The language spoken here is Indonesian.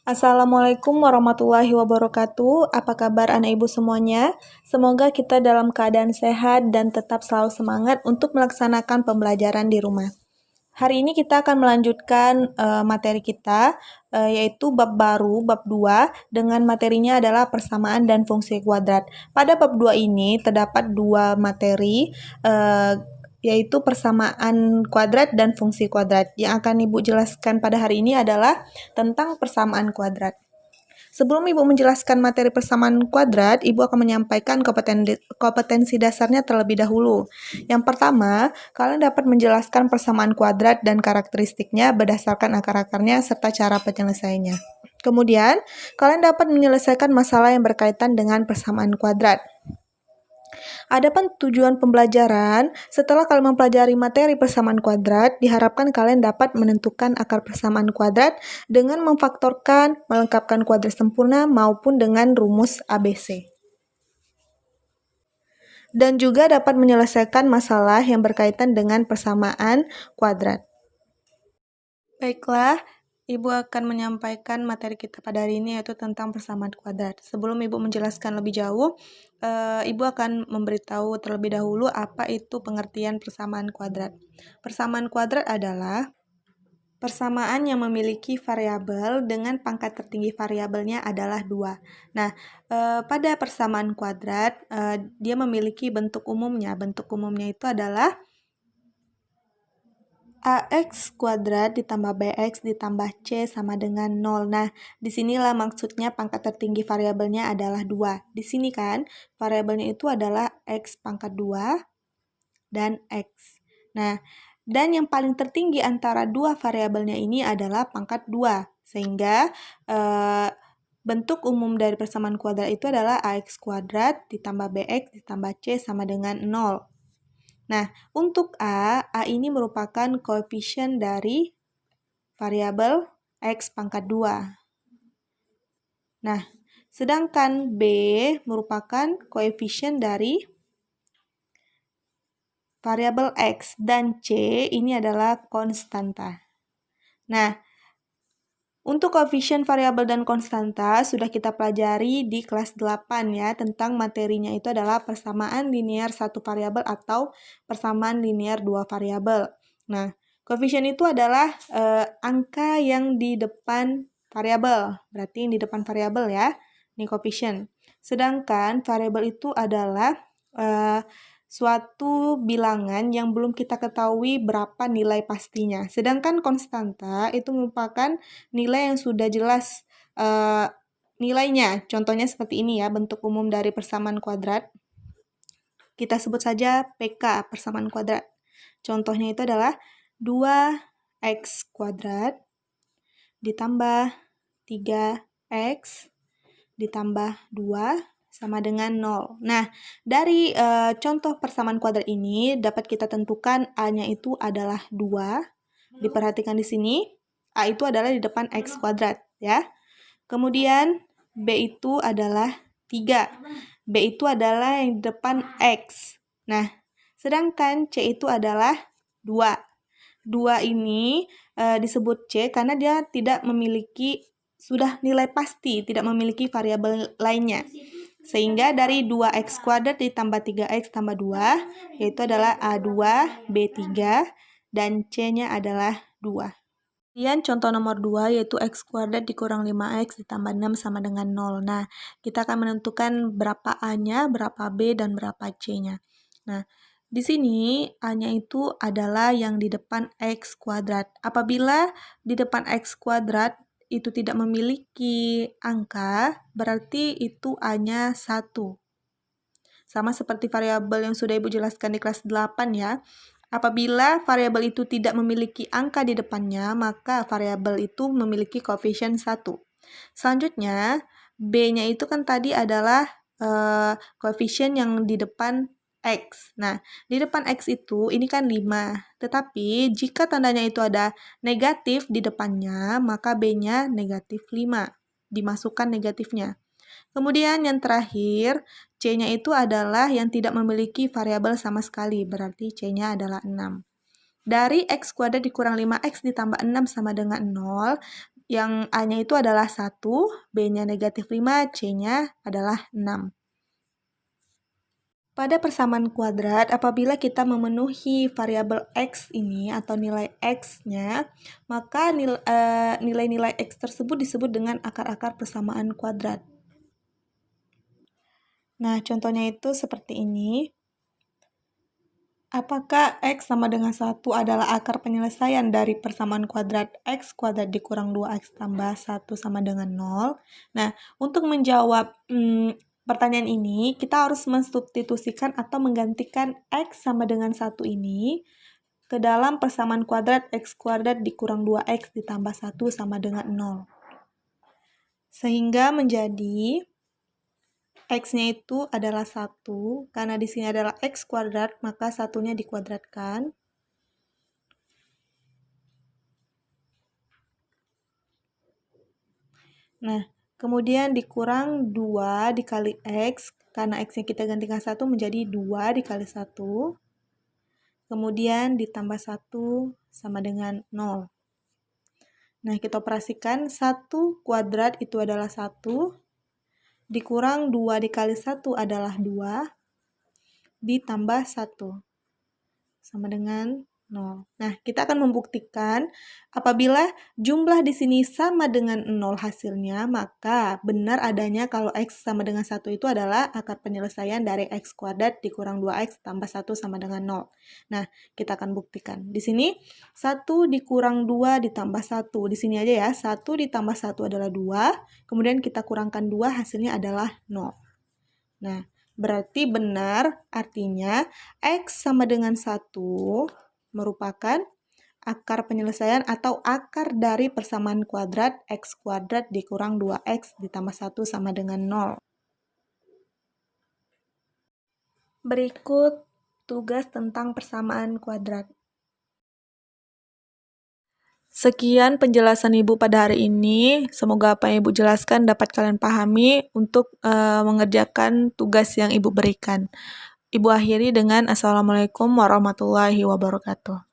Assalamualaikum warahmatullahi wabarakatuh. Apa kabar anak ibu semuanya? Semoga kita dalam keadaan sehat dan tetap selalu semangat untuk melaksanakan pembelajaran di rumah. Hari ini kita akan melanjutkan materi kita, yaitu bab baru, bab 2, dengan materinya adalah persamaan dan fungsi kuadrat. Pada bab 2 ini terdapat dua materi, yaitu persamaan kuadrat dan fungsi kuadrat. Yang akan Ibu jelaskan pada hari ini adalah tentang persamaan kuadrat. Sebelum Ibu menjelaskan materi persamaan kuadrat, Ibu akan menyampaikan kompetensi dasarnya terlebih dahulu. Yang pertama, kalian dapat menjelaskan persamaan kuadrat dan karakteristiknya berdasarkan akar-akarnya serta cara penyelesaiannya. Kemudian, kalian dapat menyelesaikan masalah yang berkaitan dengan persamaan kuadrat. Adapun tujuan pembelajaran, setelah kalian mempelajari materi persamaan kuadrat, diharapkan kalian dapat menentukan akar persamaan kuadrat dengan memfaktorkan, melengkapkan kuadrat sempurna maupun dengan rumus ABC. Dan juga dapat menyelesaikan masalah yang berkaitan dengan persamaan kuadrat. Baiklah, Ibu akan menyampaikan materi kita pada hari ini yaitu tentang persamaan kuadrat. Sebelum Ibu menjelaskan lebih jauh, Ibu akan memberitahu terlebih dahulu apa itu pengertian persamaan kuadrat. Persamaan kuadrat adalah persamaan yang memiliki variabel dengan pangkat tertinggi variabelnya adalah 2. Nah, pada persamaan kuadrat, dia memiliki bentuk umumnya. Bentuk umumnya itu adalah AX kuadrat ditambah BX ditambah C sama dengan 0. Nah, disinilah maksudnya pangkat tertinggi variabelnya adalah 2. Di sini kan, variabelnya itu adalah X pangkat 2 dan X. Nah, dan yang paling tertinggi antara dua variabelnya ini adalah pangkat 2. Sehingga bentuk umum dari persamaan kuadrat itu adalah AX kuadrat ditambah BX ditambah C sama dengan 0. Nah, untuk A ini merupakan koefisien dari variabel X pangkat 2. Nah, sedangkan B merupakan koefisien dari variabel X dan C ini adalah konstanta. Nah, untuk koefisien variabel dan konstanta sudah kita pelajari di kelas 8 ya, tentang materinya itu adalah persamaan linear satu variabel atau persamaan linear dua variabel. Nah, koefisien itu adalah angka yang di depan variabel, berarti yang di depan variabel ya, ini koefisien. Sedangkan variabel itu adalah suatu bilangan yang belum kita ketahui berapa nilai pastinya. Sedangkan konstanta itu merupakan nilai yang sudah jelas nilainya. Contohnya seperti ini ya, bentuk umum dari persamaan kuadrat. Kita sebut saja PK, persamaan kuadrat. Contohnya itu adalah 2x kuadrat ditambah 3x ditambah 2 sama dengan 0. Nah, dari contoh persamaan kuadrat ini dapat kita tentukan A-nya itu adalah 2. Diperhatikan di sini, A itu adalah di depan X kuadrat ya. Kemudian B itu adalah 3. B itu adalah yang di depan X. Nah, sedangkan C itu adalah 2. 2 ini disebut C karena dia tidak memiliki sudah nilai pasti, tidak memiliki variabel lainnya. Sehingga dari 2x kuadrat ditambah 3x tambah 2, yaitu adalah A2, B3, dan C-nya adalah 2. Kemudian contoh nomor 2 yaitu x kuadrat dikurang 5x ditambah 6 sama dengan 0. Nah, kita akan menentukan berapa A-nya, berapa B, dan berapa C-nya. Nah, di sini A-nya itu adalah yang di depan x kuadrat. Apabila di depan x kuadrat itu tidak memiliki angka, berarti itu A-nya 1. Sama seperti variabel yang sudah Ibu jelaskan di kelas 8 ya. Apabila variabel itu tidak memiliki angka di depannya, maka variabel itu memiliki koefisien 1. Selanjutnya, B-nya itu kan tadi adalah koefisien yang di depan X. Nah, di depan X itu ini kan 5. Tetapi jika tandanya itu ada negatif di depannya, maka B-nya negatif 5. Dimasukkan negatifnya. Kemudian yang terakhir, C-nya itu adalah yang tidak memiliki variabel sama sekali, berarti C-nya adalah 6. Dari X kuadrat dikurang 5X ditambah 6 sama dengan 0, Yang A-nya itu adalah 1, B-nya negatif 5, C-nya adalah 6. Pada persamaan kuadrat, apabila kita memenuhi variabel X ini atau nilai X-nya, maka nilai-nilai X tersebut disebut dengan akar-akar persamaan kuadrat. Nah, contohnya itu seperti ini. Apakah X sama dengan 1 adalah akar penyelesaian dari persamaan kuadrat X kuadrat dikurang 2X tambah 1 sama dengan 0? Nah, untuk menjawab pertanyaan ini, kita harus mensubstitusikan atau menggantikan X sama dengan 1 ini ke dalam persamaan kuadrat X kuadrat dikurang 2X ditambah 1 sama dengan 0. Sehingga menjadi X-nya itu adalah 1, karena di sini adalah X kuadrat, maka satunya dikuadratkan. Nah, kemudian dikurang 2 dikali X, karena X-nya kita gantikan 1 menjadi 2 dikali 1. Kemudian ditambah 1 sama dengan 0. Nah, kita operasikan 1 kuadrat itu adalah 1, dikurang 2 dikali 1 adalah 2, ditambah 1 sama dengan 0. Nah, kita akan membuktikan apabila jumlah di sini sama dengan 0 hasilnya, maka benar adanya kalau X sama dengan 1 itu adalah akar penyelesaian dari X kuadrat dikurang 2X tambah 1 sama dengan 0. Nah, kita akan buktikan. Di sini 1 dikurang 2 ditambah 1. Di sini aja ya, 1 ditambah 1 adalah 2, kemudian kita kurangkan 2 hasilnya adalah 0. Nah, berarti benar, artinya X sama dengan 1 merupakan akar penyelesaian atau akar dari persamaan kuadrat X kuadrat dikurang 2X ditambah 1 sama dengan 0. Berikut tugas tentang persamaan kuadrat. Sekian penjelasan Ibu pada hari ini. Semoga apa yang Ibu jelaskan dapat kalian pahami untuk mengerjakan tugas yang Ibu berikan. Ibu akhiri dengan Assalamualaikum warahmatullahi wabarakatuh.